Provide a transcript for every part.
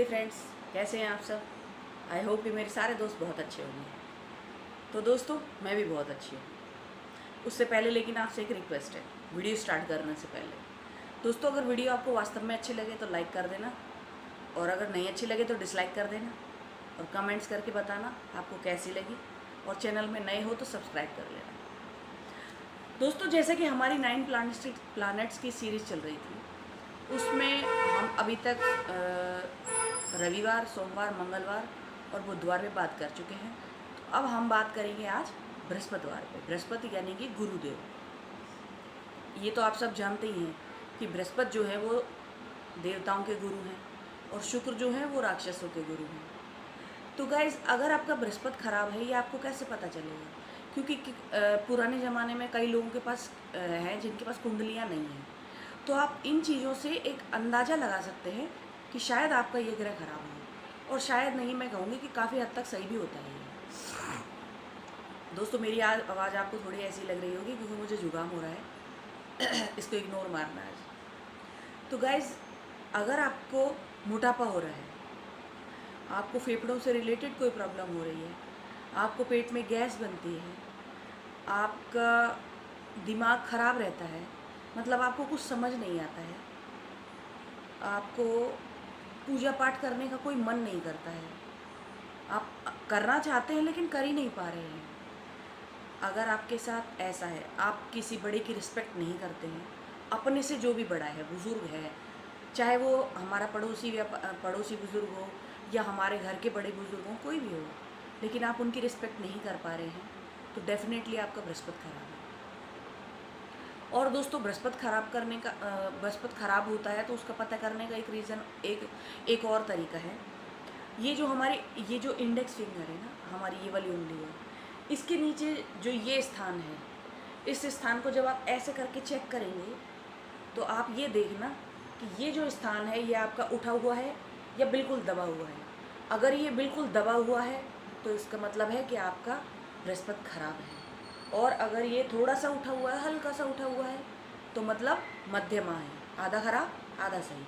नमस्ते फ्रेंड्स, कैसे हैं आप सब। आई होप कि मेरे सारे दोस्त बहुत अच्छे होंगे। तो दोस्तों, मैं भी बहुत अच्छी हूँ। उससे पहले लेकिन आपसे एक रिक्वेस्ट है, वीडियो स्टार्ट करने से पहले। दोस्तों, अगर वीडियो आपको वास्तव में अच्छी लगे तो लाइक कर देना, और अगर नहीं अच्छी लगे तो डिसलाइक कर देना, और कमेंट्स करके बताना आपको कैसी लगी, और चैनल में नए हो तो सब्सक्राइब कर लेना। दोस्तों, जैसे कि हमारी 9 प्लानट्स की सीरीज़ चल रही थी, उसमें हम अभी तक रविवार, सोमवार, मंगलवार और बुधवार में बात कर चुके हैं। तो अब हम बात करेंगे आज बृहस्पतिवार पे। बृहस्पति यानी कि गुरुदेव। ये तो आप सब जानते ही हैं कि बृहस्पति जो है वो देवताओं के गुरु हैं, और शुक्र जो है वो राक्षसों के गुरु हैं। तो गाइज़, अगर आपका बृहस्पति खराब है, ये आपको कैसे पता चलेगा? क्योंकि पुराने ज़माने में कई लोगों के पास हैं जिनके पास कुंडलियाँ नहीं हैं। तो आप इन चीज़ों से एक अंदाज़ा लगा सकते हैं कि शायद आपका ये ग्रह खराब हो, और शायद नहीं, मैं कहूँगी कि काफ़ी हद तक सही भी होता है ये। दोस्तों, मेरी आवाज़ आपको थोड़ी ऐसी लग रही होगी क्योंकि मुझे जुकाम हो रहा है। इसको इग्नोर मारना है। तो गाइज़, अगर आपको मोटापा हो रहा है, आपको फेफड़ों से रिलेटेड कोई प्रॉब्लम हो रही है, आपको पेट में गैस बनती है, आपका दिमाग ख़राब रहता है, मतलब आपको कुछ समझ नहीं आता है, आपको पूजा पाठ करने का कोई मन नहीं करता है, आप करना चाहते हैं लेकिन कर ही नहीं पा रहे हैं। अगर आपके साथ ऐसा है, आप किसी बड़े की रिस्पेक्ट नहीं करते हैं, अपने से जो भी बड़ा है, बुज़ुर्ग है, चाहे वो हमारा पड़ोसी या पड़ोसी बुज़ुर्ग हो, या हमारे घर के बड़े बुज़ुर्ग हों, कोई भी हो, लेकिन आप उनकी रिस्पेक्ट नहीं कर पा रहे हैं, तो डेफ़िनेटली आपका बृहस्पति खराब है। और दोस्तों, बृहस्पति बृहस्पति खराब होता है तो उसका पता करने का एक रीज़न, एक और तरीका है। ये जो इंडेक्स फिंगर है ना, हमारी ये वाली उंगली है, इसके नीचे जो ये स्थान है, इस स्थान को जब आप ऐसे करके चेक करेंगे तो आप ये देखना कि ये जो स्थान है ये आपका उठा हुआ है या बिल्कुल दबा हुआ है। अगर ये बिल्कुल दबा हुआ है तो इसका मतलब है कि आपका बृहस्पति खराब है, और अगर ये थोड़ा सा उठा हुआ है, हल्का सा उठा हुआ है, तो मतलब मध्यमा है, आधा खराब आधा सही।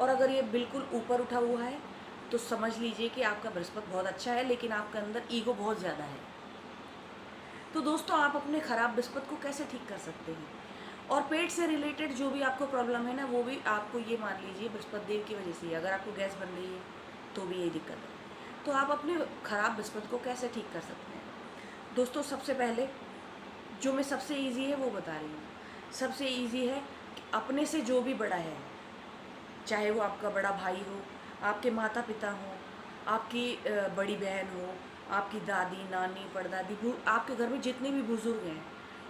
और अगर ये बिल्कुल ऊपर उठा हुआ है तो समझ लीजिए कि आपका बृहस्पति बहुत अच्छा है, लेकिन आपके अंदर ईगो बहुत ज़्यादा है। तो दोस्तों, आप अपने ख़राब बृहस्पति को कैसे ठीक कर सकते हैं? और पेट से रिलेटेड जो भी आपको प्रॉब्लम है ना, वो भी आपको ये मान लीजिए बृहस्पति देव की वजह से ही। अगर आपको गैस बन रही है तो भी यही दिक्कत है। तो आप अपने ख़राब बृहस्पति को कैसे ठीक कर सकते हैं? दोस्तों, सबसे पहले जो मैं सबसे ईजी है वो बता रही हूँ। सबसे ईजी है कि अपने से जो भी बड़ा है, चाहे वो आपका बड़ा भाई हो, आपके माता पिता हों, आपकी बड़ी बहन हो, आपकी दादी, नानी, परदादी, आपके घर में जितने भी बुज़ुर्ग हैं,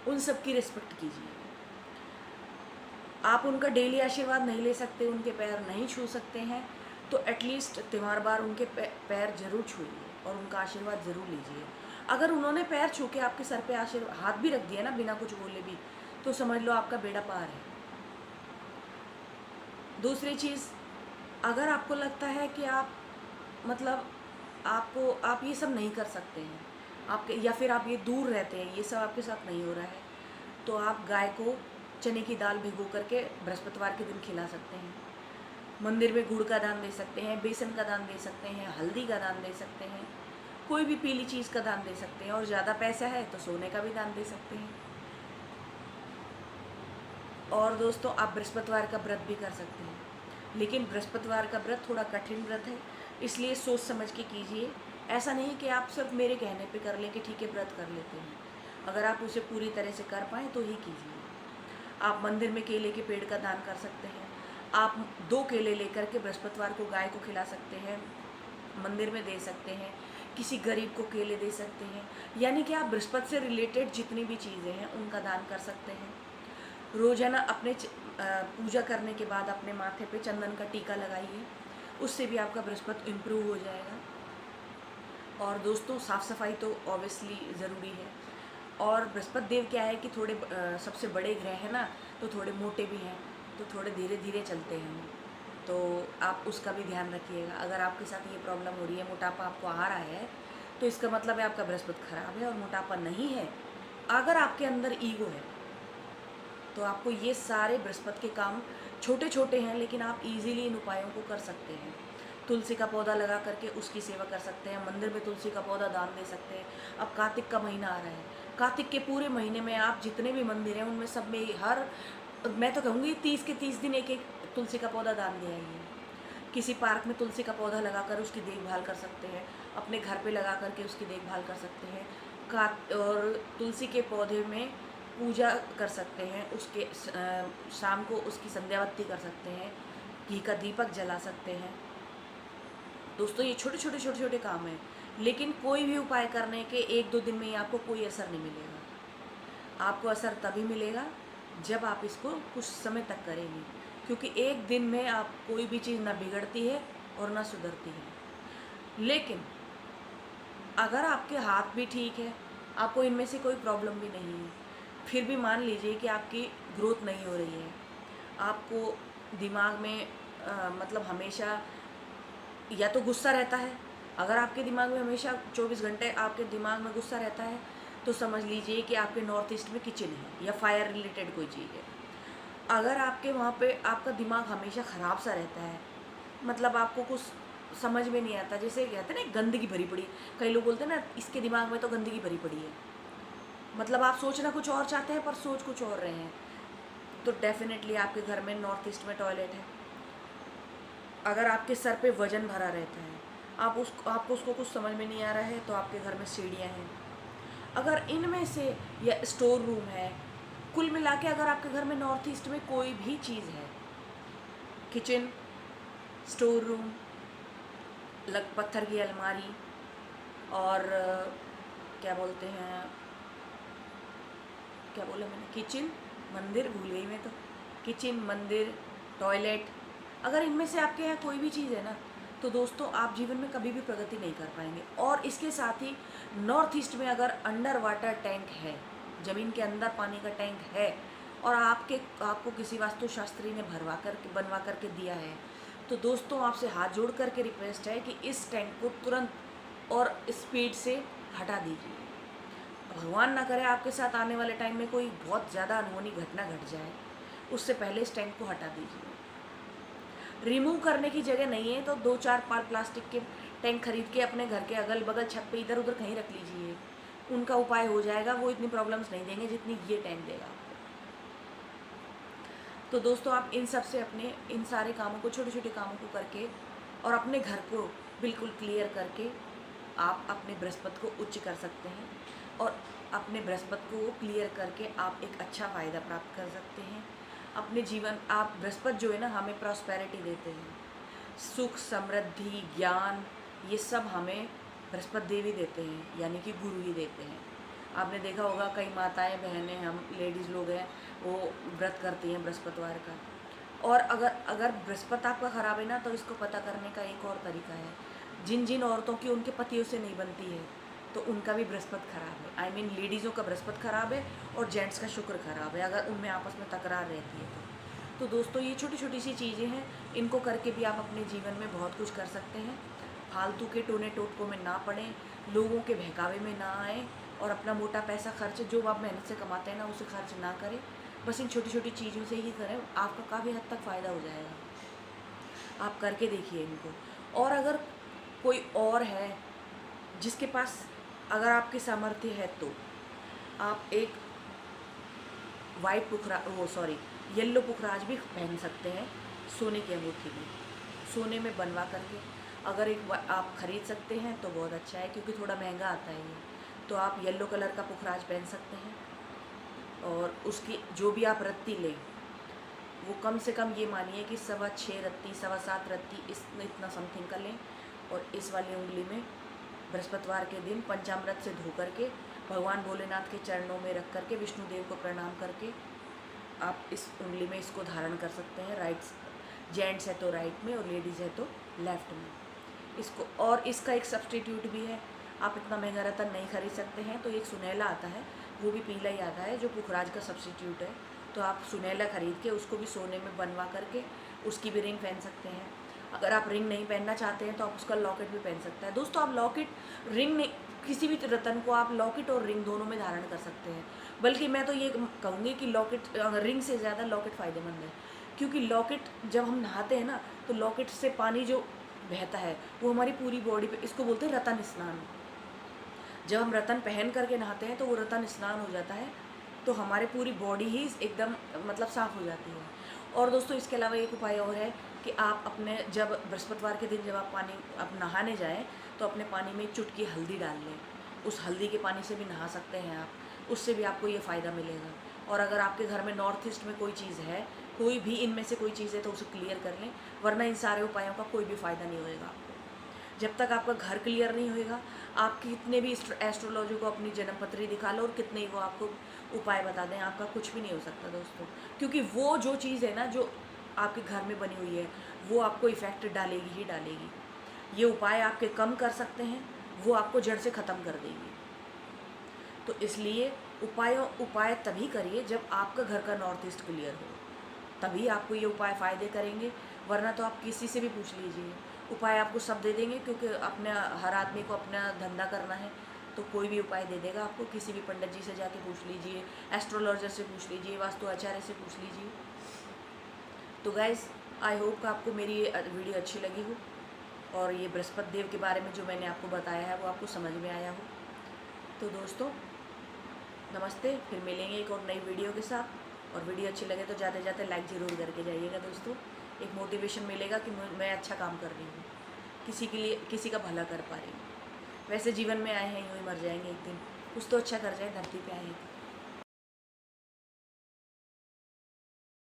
उन सब की रिस्पेक्ट कीजिए। आप उनका डेली आशीर्वाद नहीं ले सकते, उनके पैर नहीं छू सकते हैं, तो एटलीस्ट त्योहार बार उनके पैर ज़रूर छूइए और उनका आशीर्वाद ज़रूर लीजिए। अगर उन्होंने पैर छू के आपके सर पे हाथ भी रख दिया ना, बिना कुछ बोले भी, तो समझ लो आपका बेड़ा पार है। दूसरी चीज़, अगर आपको लगता है कि आप ये सब नहीं कर सकते हैं, आपके, या फिर आप ये दूर रहते हैं, ये सब आपके साथ नहीं हो रहा है, तो आप गाय को चने की दाल भिगो करके बृहस्पतिवार के दिन खिला सकते हैं। मंदिर में गुड़ का दान दे सकते हैं, बेसन का दान दे सकते हैं, हल्दी का दान दे सकते हैं, कोई भी पीली चीज़ का दान दे सकते हैं, और ज़्यादा पैसा है तो सोने का भी दान दे सकते हैं। और दोस्तों, आप बृहस्पतिवार का व्रत भी कर सकते हैं, लेकिन बृहस्पतिवार का व्रत थोड़ा कठिन व्रत है, इसलिए सोच समझ के कीजिए। ऐसा नहीं कि आप सिर्फ मेरे कहने पे कर लें कि ठीक है व्रत कर लेते हैं। अगर आप उसे पूरी तरह से कर पाएँ तो ही कीजिए। आप मंदिर में केले के पेड़ का दान कर सकते हैं। आप 2 केले लेकर के बृहस्पतिवार को गाय को खिला सकते हैं, मंदिर में दे सकते हैं, किसी गरीब को केले दे सकते हैं। यानी कि आप बृहस्पति से रिलेटेड जितनी भी चीज़ें हैं उनका दान कर सकते हैं। रोज़ाना अपने पूजा करने के बाद अपने माथे पे चंदन का टीका लगाइए, उससे भी आपका बृहस्पति इम्प्रूव हो जाएगा। और दोस्तों, साफ़ सफाई तो ऑब्वियसली ज़रूरी है। और बृहस्पति देव क्या है कि थोड़े सबसे बड़े ग्रह हैं ना, तो थोड़े मोटे भी हैं, तो थोड़े धीरे धीरे चलते हैं, तो आप उसका भी ध्यान रखिएगा। अगर आपके साथ ये प्रॉब्लम हो रही है, मोटापा आपको आ रहा है, तो इसका मतलब है आपका बृहस्पति खराब है। और मोटापा नहीं है, अगर आपके अंदर ईगो है, तो आपको ये सारे बृहस्पति के काम छोटे छोटे हैं, लेकिन आप इजीली इन उपायों को कर सकते हैं। तुलसी का पौधा लगा करके उसकी सेवा कर सकते हैं, मंदिर में तुलसी का पौधा दान दे सकते हैं। अब कार्तिक का महीना आ रहा है, कार्तिक के पूरे महीने में आप जितने भी मंदिर हैं उनमें सब में हर, मैं तो कहूँगी 30 के 30 दिन एक एक तुलसी का पौधा दान दे आइए। किसी पार्क में तुलसी का पौधा लगाकर उसकी देखभाल कर सकते हैं, अपने घर पे लगा करके उसकी देखभाल कर सकते हैं। और तुलसी के पौधे में पूजा कर सकते हैं, उसके शाम को उसकी संध्यावत्ती कर सकते हैं, घी का दीपक जला सकते हैं। दोस्तों ये छोटे छोटे छोटे छोटे काम हैं, लेकिन कोई भी उपाय करने के 1-2 दिन में ही आपको कोई असर नहीं मिलेगा। आपको असर तभी मिलेगा जब आप इसको कुछ समय तक करेंगे, क्योंकि एक दिन में आप कोई भी चीज़ ना बिगड़ती है और ना सुधरती है। लेकिन अगर आपके हाथ भी ठीक है, आपको इनमें से कोई प्रॉब्लम भी नहीं है, फिर भी मान लीजिए कि आपकी ग्रोथ नहीं हो रही है, आपको दिमाग में मतलब हमेशा या तो गुस्सा रहता है। अगर आपके दिमाग में हमेशा 24 घंटे आपके दिमाग में गुस्सा रहता है तो समझ लीजिए कि आपके नॉर्थ ईस्ट में किचन है या फायर रिलेटेड कोई चीज़ है। अगर आपके वहाँ पे आपका दिमाग हमेशा ख़राब सा रहता है, मतलब आपको कुछ समझ में नहीं आता, जैसे कहते हैं ना गंदगी भरी पड़ी, कई लोग बोलते हैं ना इसके दिमाग में तो गंदगी भरी पड़ी है, मतलब आप सोचना कुछ और चाहते हैं पर सोच कुछ और रहे हैं, तो डेफिनेटली आपके घर में नॉर्थ ईस्ट में टॉयलेट है। अगर आपके सर पे वज़न भरा रहता है, आपको उसको कुछ समझ में नहीं आ रहा है, तो आपके घर में सीढ़ियाँ हैं। अगर इनमें से या स्टोर रूम है, कुल मिला के अगर आपके घर में नॉर्थ ईस्ट में कोई भी चीज़ है, किचन, स्टोर रूम, पत्थर की अलमारी और क्या बोलते हैं, क्या बोला मैंने, किचन, मंदिर भूल गई मैं तो, किचन, मंदिर, टॉयलेट, अगर इनमें से आपके यहाँ कोई भी चीज़ है ना, तो दोस्तों आप जीवन में कभी भी प्रगति नहीं कर पाएंगे। और इसके साथ ही नॉर्थ ईस्ट में अगर अंडर वाटर टैंक है, ज़मीन के अंदर पानी का टैंक है, और आपको किसी वास्तुशास्त्री ने बनवा करके दिया है, तो दोस्तों आपसे हाथ जोड़ करके रिक्वेस्ट है कि इस टैंक को तुरंत और स्पीड से हटा दीजिए। भगवान ना करे आपके साथ आने वाले टाइम में कोई बहुत ज़्यादा अनहोनी घटना घट जाए, उससे पहले इस टैंक को हटा दीजिए। रिमूव करने की जगह नहीं है तो 2-4 प्लास्टिक के टैंक खरीद के अपने घर के अगल बगल छत पे इधर उधर कहीं रख लीजिए, उनका उपाय हो जाएगा। वो इतनी प्रॉब्लम्स नहीं देंगे जितनी ये टैंक देगा आपको। तो दोस्तों आप इन सब से अपने इन सारे कामों को, छोटे छोटे कामों को करके और अपने घर को बिल्कुल क्लियर करके आप अपने बृहस्पति को उच्च कर सकते हैं, और अपने बृहस्पति को क्लियर करके आप एक अच्छा फ़ायदा प्राप्त कर सकते हैं अपने जीवन। आप बृहस्पति जो है ना हमें प्रॉस्पेरिटी देते हैं, सुख, समृद्धि, ज्ञान, ये सब हमें बृहस्पति देवी देते हैं, यानी कि गुरु ही देते हैं। आपने देखा होगा कई माताएं बहनें, हम लेडीज़ लोग हैं, वो व्रत करती हैं बृहस्पतिवार का। और अगर बृहस्पति आपका ख़राब है ना, तो इसको पता करने का एक और तरीका है। जिन जिन औरतों की उनके पतियों से नहीं बनती है, तो उनका भी बृहस्पति खराब है। आई मीन लेडीज़ों का बृहस्पति खराब है और जेंट्स का शुक्र खराब है, अगर उनमें आपस में तकरार रहती है तो दोस्तों ये छोटी छोटी सी चीज़ें हैं, इनको करके भी आप अपने जीवन में बहुत कुछ कर सकते हैं। फालतू के टोने टोटकों में ना पड़ें, लोगों के बहकावे में ना आए, और अपना मोटा पैसा खर्च जो आप मेहनत से कमाते हैं ना उसे खर्च ना करें। बस इन छोटी छोटी चीज़ों से ही करें, आपका काफ़ी हद तक फ़ायदा हो जाएगा। आप करके देखिए इनको। और अगर कोई और है जिसके पास, अगर आपकी सामर्थ्य है, तो आप एक येलो पुखराज भी पहन सकते हैं सोने की अंगूठी में, सोने में बनवा करके। अगर आप ख़रीद सकते हैं तो बहुत अच्छा है, क्योंकि थोड़ा महंगा आता है ये। तो आप येलो कलर का पुखराज पहन सकते हैं, और उसकी जो भी आप रत्ती लें वो कम से कम ये मानिए कि 6.25 रत्ती, 7.25 रत्ती, इतना समथिंग का लें। और इस वाली उंगली में बृहस्पतिवार के दिन पंचामृत से धो करके भगवान भोलेनाथ के चरणों में रख करके, विष्णुदेव को प्रणाम करके आप इस उंगली में इसको धारण कर सकते हैं। जेंट्स है तो राइट में और लेडीज़ है तो लेफ़्ट में इसको। और इसका एक सब्सटीट्यूट भी है, आप इतना महंगा रतन नहीं खरीद सकते हैं, तो एक सुनहला आता है, वो भी पीला ही आता है, जो पुखराज का सब्सटीट्यूट है। तो आप सुनहला खरीद के उसको भी सोने में बनवा करके उसकी भी रिंग पहन सकते हैं। अगर आप रिंग नहीं पहनना चाहते हैं तो आप उसका लॉकेट भी पहन सकते हैं। दोस्तों आप लॉकेट, रिंग नहीं, किसी भी रतन को आप लॉकेट और रिंग दोनों में धारण कर सकते हैं। बल्कि मैं तो ये कहूँगी कि रिंग से ज़्यादा लॉकेट फ़ायदेमंद है, क्योंकि लॉकेट जब हम नहाते हैं ना, तो लॉकेट से पानी जो बहता है वो हमारी पूरी बॉडी पे, इसको बोलते हैं रतन स्नान। जब हम रतन पहन करके नहाते हैं तो वो रतन स्नान हो जाता है, तो हमारे पूरी बॉडी ही एकदम मतलब साफ़ हो जाती है। और दोस्तों इसके अलावा एक उपाय और है कि आप अपने जब बृहस्पतिवार के दिन जब आप पानी आप नहाने जाएं तो अपने पानी में एक चुटकी हल्दी डाल लें। उस हल्दी के पानी से भी नहा सकते हैं आप, उससे भी आपको ये फ़ायदा मिलेगा। और अगर आपके घर में नॉर्थ ईस्ट में कोई चीज़ है, कोई भी इनमें से कोई चीज़ है तो उसे क्लियर कर लें, वरना इन सारे उपायों का कोई भी फ़ायदा नहीं होएगा आपको। जब तक आपका घर क्लियर नहीं होएगा, आप कितने भी एस्ट्रोलॉजी को अपनी जन्मपत्री दिखा लो और कितने ही वो आपको उपाय बता दें, आपका कुछ भी नहीं हो सकता दोस्तों। क्योंकि वो जो चीज़ है ना जो आपके घर में बनी हुई है वो आपको इफ़ेक्ट डालेगी ही डालेगी। ये उपाय आपके कम कर सकते हैं, वो आपको जड़ से ख़त्म कर देगी। तो इसलिए उपाय तभी करिए जब आपका घर का नॉर्थ ईस्ट क्लियर हो, तभी आपको ये उपाय फ़ायदे करेंगे। वरना तो आप किसी से भी पूछ लीजिए, उपाय आपको सब दे देंगे, क्योंकि अपने हर आदमी को अपना धंधा करना है, तो कोई भी उपाय दे देगा आपको। किसी भी पंडित जी से जाके पूछ लीजिए, एस्ट्रोलॉजर से पूछ लीजिए, वास्तु आचार्य से पूछ लीजिए। तो गाइस, आई होप कि आपको मेरी वीडियो अच्छी लगी हो और ये बृहस्पति देव के बारे में जो मैंने आपको बताया है वो आपको समझ में आया हो। तो दोस्तों नमस्ते, फिर मिलेंगे एक और नई वीडियो के साथ। और वीडियो अच्छी लगे तो जाते जाते लाइक ज़रूर करके जाइएगा दोस्तों। एक मोटिवेशन मिलेगा कि मैं अच्छा काम कर रही हूँ, किसी के लिए किसी का भला कर पा रही हूँ। वैसे जीवन में आए हैं यूँ ही मर जाएंगे एक दिन, कुछ तो अच्छा कर जाए, धरती पे आए हैं।